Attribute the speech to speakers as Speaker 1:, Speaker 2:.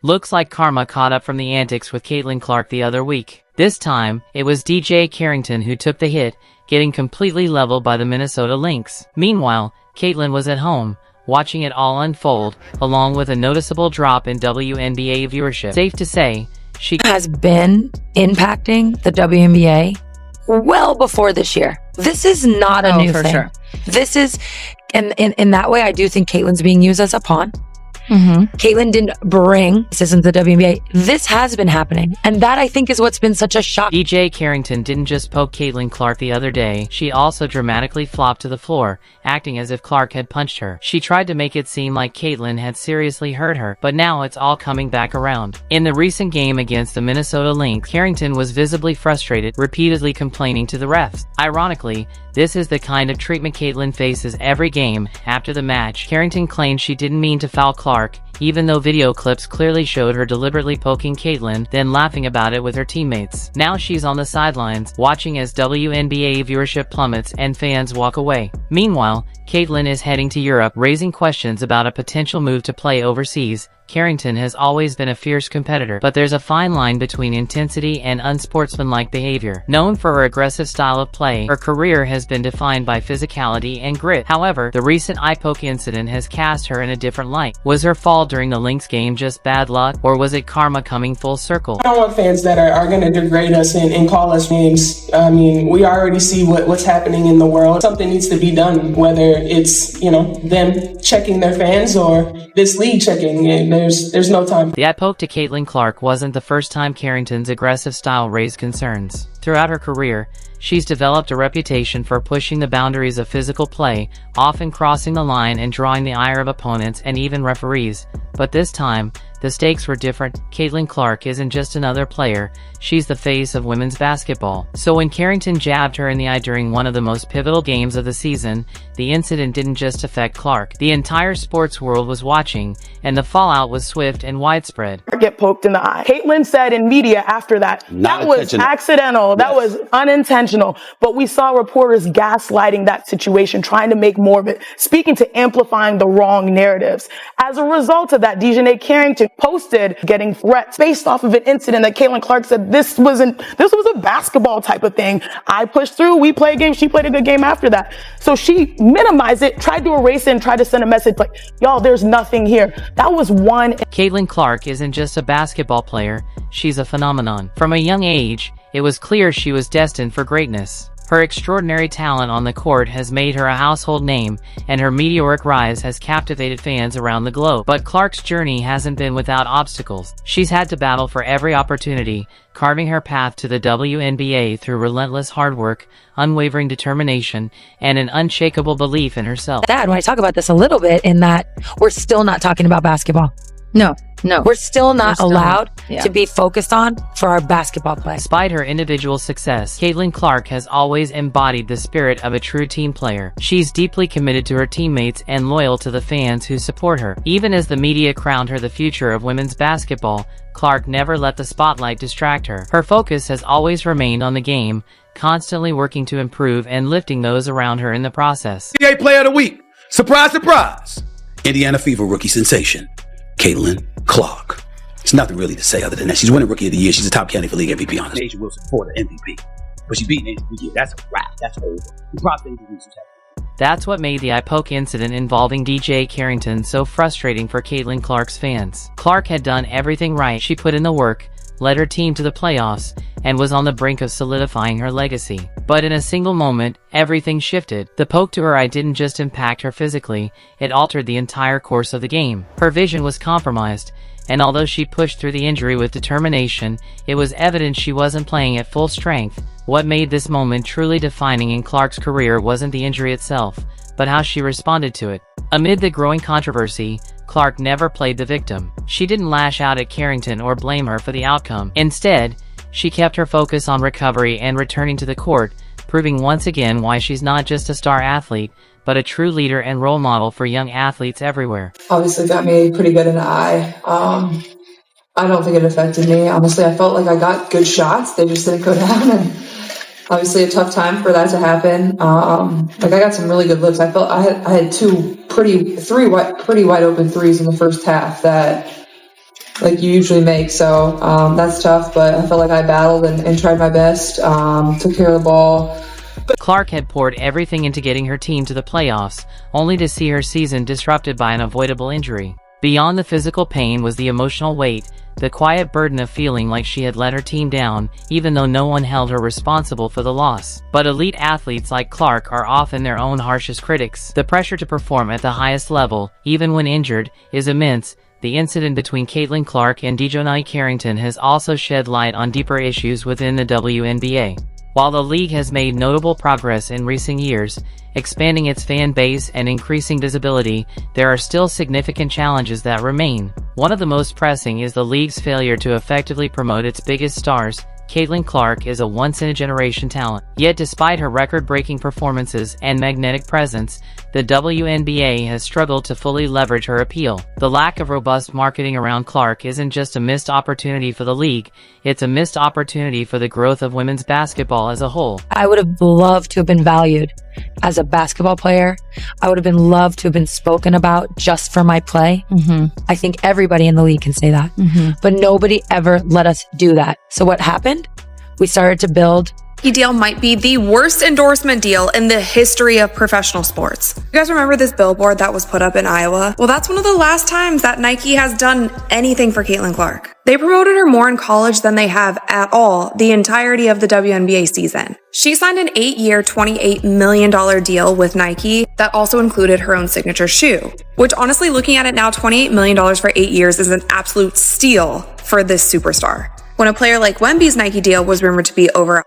Speaker 1: Looks like karma caught up from the antics with Caitlyn Clark the other week. This time, it was DiJonai Carrington who took the hit, getting completely leveled by the Minnesota Lynx. Meanwhile, Caitlyn was at home, watching it all unfold, along with a noticeable drop in WNBA viewership. Safe to say, she
Speaker 2: has been impacting the WNBA well before this year. This is not a new thing. Sure. This is, in that way, I do think Caitlyn's being used as a pawn. Caitlyn didn't bring this into the WNBA. This has been happening. And that, I think, is what's been such a shock.
Speaker 1: DiJonai Carrington didn't just poke Caitlyn Clark the other day. She also dramatically flopped to the floor, acting as if Clark had punched her. She tried to make it seem like Caitlyn had seriously hurt her, but now it's all coming back around. In the recent game against the Minnesota Lynx, Carrington was visibly frustrated, repeatedly complaining to the refs. Ironically, this is the kind of treatment Caitlyn faces every game. After the match, Carrington claimed she didn't mean to foul Clark, even though video clips clearly showed her deliberately poking Caitlyn, then laughing about it with her teammates. Now she's on the sidelines, watching as WNBA viewership plummets and fans walk away. Meanwhile, Caitlyn is heading to Europe, raising questions about a potential move to play overseas. Carrington has always been a fierce competitor, but there's a fine line between intensity and unsportsmanlike behavior. Known for her aggressive style of play, her career has been defined by physicality and grit. However, the recent eye poke incident has cast her in a different light. Was her fall during the Lynx game just bad luck, or was it karma coming full circle?
Speaker 3: I don't want fans that are going to degrade us and call us names. I mean, we already see what's happening in the world. Something needs to be done, whether it's, them checking their fans or this league checking. There's no time.
Speaker 1: The eye poke to Caitlyn Clark wasn't the first time Carrington's aggressive style raised concerns. Throughout her career, she's developed a reputation for pushing the boundaries of physical play, often crossing the line and drawing the ire of opponents and even referees. But this time, the stakes were different. Caitlyn Clark isn't just another player, she's the face of women's basketball. So when Carrington jabbed her in the eye during one of the most pivotal games of the season, the incident didn't just affect Clark. The entire sports world was watching, and the fallout was swift and widespread.
Speaker 4: Get poked in the eye. Caitlyn said in media after that, that was accidental, that was unintentional, but we saw reporters gaslighting that situation, trying to make more of it, speaking to amplifying the wrong narratives. As a result of that, DiJonai Carrington posted getting threats based off of an incident that Caitlyn Clark said this was a basketball type of thing. I pushed through, we played a game, she played a good game after that. So she minimized it, tried to erase it, and tried to send a message like, y'all, there's nothing here. That was one.
Speaker 1: Caitlyn Clark isn't just a basketball player, she's a phenomenon. From a young age, it was clear she was destined for greatness. Her extraordinary talent on the court has made her a household name, and her meteoric rise has captivated fans around the globe. But Clark's journey hasn't been without obstacles. She's had to battle for every opportunity, carving her path to the WNBA through relentless hard work, unwavering determination, and an unshakable belief in herself.
Speaker 2: Dad, when I talk about this a little bit, in that we're still not talking about basketball. No. We're still not allowed to be focused on for our basketball play.
Speaker 1: Despite her individual success, Caitlyn Clark has always embodied the spirit of a true team player. She's deeply committed to her teammates and loyal to the fans who support her. Even as the media crowned her the future of women's basketball, Clark never let the spotlight distract her. Her focus has always remained on the game, constantly working to improve and lifting those around her in the process.
Speaker 5: NBA Player of the Week. Surprise, surprise. Indiana Fever rookie sensation, Caitlyn Clark. There's nothing really to say other than that. She's winning Rookie of the Year. She's a top candidate for League MVP, honestly. Asia Wilson for the MVP. But she beat Asia Wilson. That's a wrap. That's over.
Speaker 1: That's what made the eye poke incident involving DiJonai Carrington so frustrating for Caitlyn Clark's fans. Clark had done everything right. She put in the work, led her team to the playoffs, and was on the brink of solidifying her legacy. But in a single moment, everything shifted. The poke to her eye didn't just impact her physically, it altered the entire course of the game. Her vision was compromised, and although she pushed through the injury with determination, it was evident she wasn't playing at full strength. What made this moment truly defining in Clark's career wasn't the injury itself, but how she responded to it. Amid the growing controversy, Clark never played the victim. She didn't lash out at Carrington or blame her for the outcome. Instead, she kept her focus on recovery and returning to the court, proving once again why she's not just a star athlete, but a true leader and role model for young athletes everywhere.
Speaker 6: Obviously got me pretty good in the eye. I don't think it affected me. Honestly, I felt like I got good shots. They just didn't go down. And obviously a tough time for that to happen. I got some really good looks. I felt I had three wide open threes in the first half that like you usually make. So that's tough, but I felt like I battled and tried my best, took care of the ball.
Speaker 1: Clark had poured everything into getting her team to the playoffs, only to see her season disrupted by an avoidable injury. Beyond the physical pain was the emotional weight, the quiet burden of feeling like she had let her team down, even though no one held her responsible for the loss. But elite athletes like Clark are often their own harshest critics. The pressure to perform at the highest level, even when injured, is immense. The incident between Caitlyn Clark and DiJonai Carrington has also shed light on deeper issues within the WNBA. While the league has made notable progress in recent years, expanding its fan base and increasing visibility, there are still significant challenges that remain. One of the most pressing is the league's failure to effectively promote its biggest stars. Caitlyn Clark is a once-in-a-generation talent. Yet despite her record-breaking performances and magnetic presence, the WNBA has struggled to fully leverage her appeal. The lack of robust marketing around Clark isn't just a missed opportunity for the league, it's a missed opportunity for the growth of women's basketball as a whole.
Speaker 2: I would have loved to have been valued as a basketball player. I would have been loved to have been spoken about just for my play. I think everybody in the league can say that. But nobody ever let us do that. So what happened? We started to build.
Speaker 7: Deal might be the worst endorsement deal in the history of professional sports. You guys remember this billboard that was put up in Iowa? Well, that's one of the last times that Nike has done anything for Caitlyn Clark. They promoted her more in college than they have at all the entirety of the WNBA season. She signed an 8-year, $28 million deal with Nike that also included her own signature shoe, which honestly, looking at it now, $28 million for 8 years is an absolute steal for this superstar. When a player like Wemby's Nike deal was rumored to be over